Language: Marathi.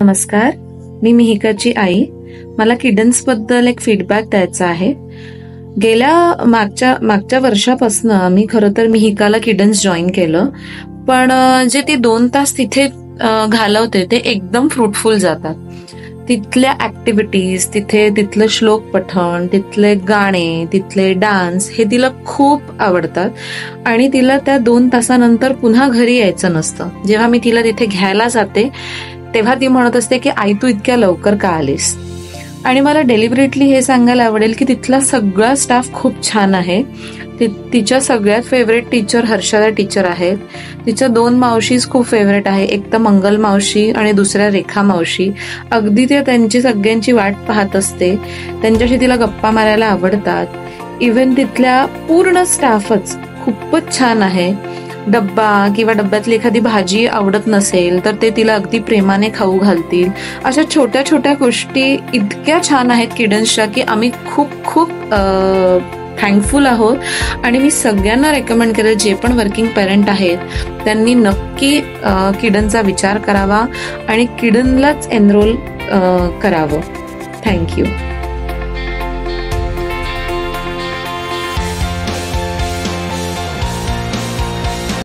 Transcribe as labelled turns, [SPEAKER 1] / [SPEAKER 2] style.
[SPEAKER 1] नमस्कार, मी मिहिकाची आई. मला किडन्स बद्दल एक फीडबॅक द्यायचा आहे. मागच्या वर्षापासून मी खरं तर मिहिकाला किडन्स जॉईन केलं, पण जे ती 2 तास तिथे घालवते ते एकदम फ्रुटफुल जातात. तिथल्या ऍक्टिव्हिटीज, तिथलं श्लोक पठण, तिथले गाणे, तिथले डान्स हे तिला खूप आवडतात आणि तिला त्या 2 तासानंतर पुन्हा घरी यायचं नसतं. जेव्हा मी तिला तिथे घ्यायला जाते तेव्हा ती म्हणत असते की आई तू इतक्या लवकर का आलीस. आणि मला डेलिबरेटली हे सांगायला आवडेल की तिथला सगळा स्टाफ खूप छान आहे. तिच्या सगळ्यात फेवरेट टीचर हर्षदा टीचर आहेत. तिच्या 2 मावशीज खूप फेवरेट आहे, एक तर मंगल मावशी आणि दुसऱ्या रेखा मावशी. अगदी ते त्यांची सगळ्यांची वाट पाहत असते, त्यांच्याशी तिला गप्पा मारायला आवडतात. इव्हन तिथल्या पूर्ण स्टाफच खूपच छान आहे. डब्बा किंवा डब्यातली एखादी भाजी आवडत नसेल तर ते तिला अगदी प्रेमाने खाऊ घालतील. अशा छोट्या छोट्या गोष्टी इतक्या छान आहेत किडन्सच्या की आम्ही खूप खूप थँकफुल आहोत. आणि मी सगळ्यांना रेकमेंड करेल, जे पण वर्किंग पेरेंट आहेत त्यांनी नक्की किडनचा विचार करावा आणि किडनलाच एनरोल करावं. थँक्यू.